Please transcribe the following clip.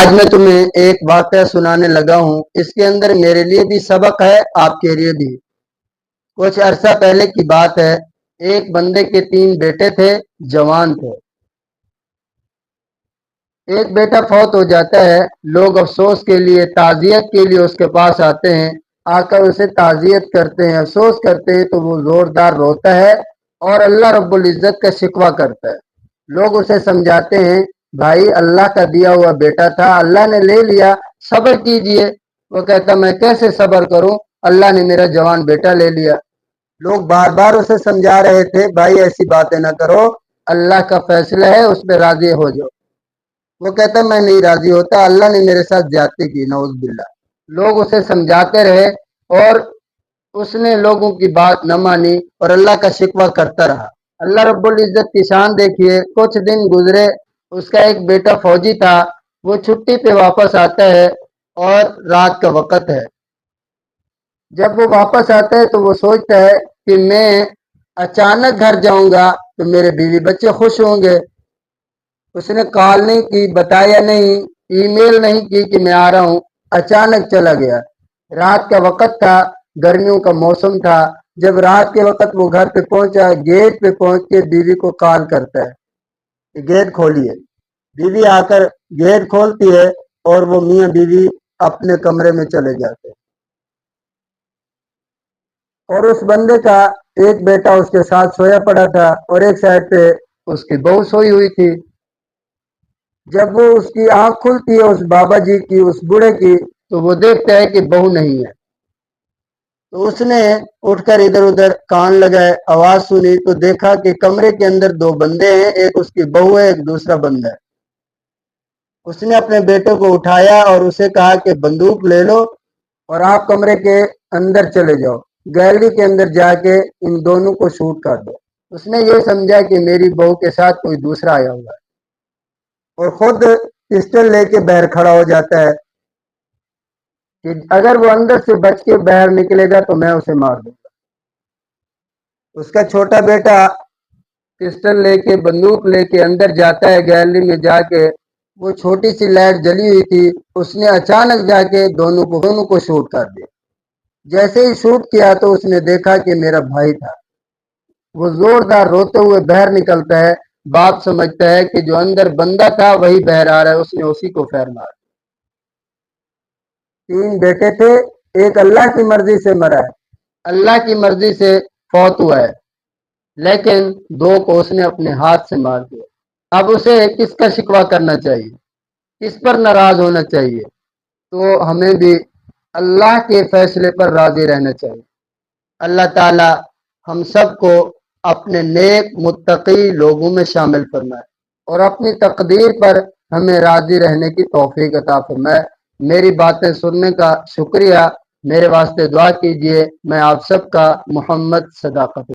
آج میں تمہیں ایک واقعہ سنانے لگا ہوں۔ اس کے اندر میرے لیے بھی سبق ہے، آپ کے لیے بھی۔ کچھ عرصہ پہلے کی بات ہے، ایک بندے کے 3 بیٹے تھے، جوان تھے۔ ایک بیٹا فوت ہو جاتا ہے، لوگ افسوس کے لیے، تعزیت کے لیے اس کے پاس آتے ہیں، آ کر اسے تعزیت کرتے ہیں، افسوس کرتے ہیں، تو وہ زوردار روتا ہے اور اللہ رب العزت کا شکوہ کرتا ہے۔ لوگ اسے سمجھاتے ہیں، بھائی اللہ کا دیا ہوا بیٹا تھا، اللہ نے لے لیا، صبر کیجئے۔ وہ کہتا میں کیسے صبر کروں، اللہ نے میرا جوان بیٹا لے لیا۔ لوگ بار بار اسے سمجھا رہے تھے، بھائی ایسی باتیں نہ کرو، اللہ کا فیصلہ ہے، اس پہ راضی ہو جاؤ۔ وہ کہتا میں نہیں راضی ہوتا، اللہ نے میرے ساتھ زیادتی کی، نعوذ باللہ۔ لوگ اسے سمجھاتے رہے اور اس نے لوگوں کی بات نہ مانی اور اللہ کا شکوہ کرتا رہا۔ اللہ رب العزت کی شان دیکھیے، کچھ دن گزرے، اس کا ایک بیٹا فوجی تھا، وہ چھٹی پہ واپس آتا ہے اور رات کا وقت ہے۔ جب وہ واپس آتا ہے تو وہ سوچتا ہے کہ میں اچانک گھر جاؤں گا تو میرے بیوی بچے خوش ہوں گے۔ اس نے کال نہیں کی، بتایا نہیں، ای میل نہیں کی کہ میں آ رہا ہوں، اچانک چلا گیا۔ رات کا وقت تھا، گرمیوں کا موسم تھا۔ جب رات کے وقت وہ گھر پہ پہنچا، گیٹ پہ پہنچ کے بیوی کو کال کرتا ہے کہ گیٹ کھولیے۔ بیوی آ کر گیٹ کھولتی ہے اور وہ میاں بیوی اپنے کمرے میں چلے جاتے ہیں۔ اور اس بندے کا ایک بیٹا اس کے ساتھ سویا پڑا تھا اور ایک سائڈ پہ اس کی بہو سوئی ہوئی تھی۔ جب وہ اس کی آنکھ کھلتی ہے، اس بابا جی کی، اس بوڑھے کی، تو وہ دیکھتا ہے کہ بہو نہیں ہے۔ تو اس نے اٹھ کر ادھر ادھر کان لگائے، آواز سنی تو دیکھا کہ کمرے کے اندر 2 بندے ہیں، ایک اس کی بہو ہے، ایک دوسرا بندہ ہے۔ اس نے اپنے بیٹے کو اٹھایا اور اسے کہا کہ بندوق لے لو اور آپ کمرے کے اندر چلے جاؤ، گیلری کے اندر جا کے ان دونوں کو شوٹ کر دو۔ اس نے یہ سمجھا کہ میری بہو کے ساتھ کوئی دوسرا آیا ہوا ہے اور خود پسٹل لے کے باہر کھڑا ہو جاتا ہے کہ اگر وہ اندر سے بچ کے باہر نکلے گا تو میں اسے مار دوں گا۔ اس کا چھوٹا بیٹا پسٹل لے کے، بندوق لے کے اندر جاتا ہے، گیلری میں جا کے وہ چھوٹی سی لائٹ جلی ہوئی تھی، اس نے اچانک جا کے دونوں کو شوٹ کر دیا۔ جیسے ہی شوٹ کیا تو اس نے دیکھا کہ میرا بھائی تھا۔ وہ زوردار روتے ہوئے باہر نکلتا ہے۔ باپ سمجھتا ہے کہ جو اندر بندہ تھا وہی باہر آ رہا ہے، اس نے اسی کو پھیر مارا۔ 3 بیٹے تھے، ایک اللہ کی مرضی سے مرا ہے، اللہ کی مرضی سے فوت ہوا ہے، لیکن 2 کو اس نے اپنے ہاتھ سے مار دیا۔ اب اسے کس کا شکوہ کرنا چاہیے، کس پر ناراض ہونا چاہیے؟ تو ہمیں بھی اللہ کے فیصلے پر راضی رہنا چاہیے۔ اللہ تعالی ہم سب کو اپنے نیک متقی لوگوں میں شامل فرمائے اور اپنی تقدیر پر ہمیں راضی رہنے کی توفیق عطا فرمائے۔ میری باتیں سننے کا شکریہ، میرے واسطے دعا کیجیے۔ میں آپ سب کا محمد صداقت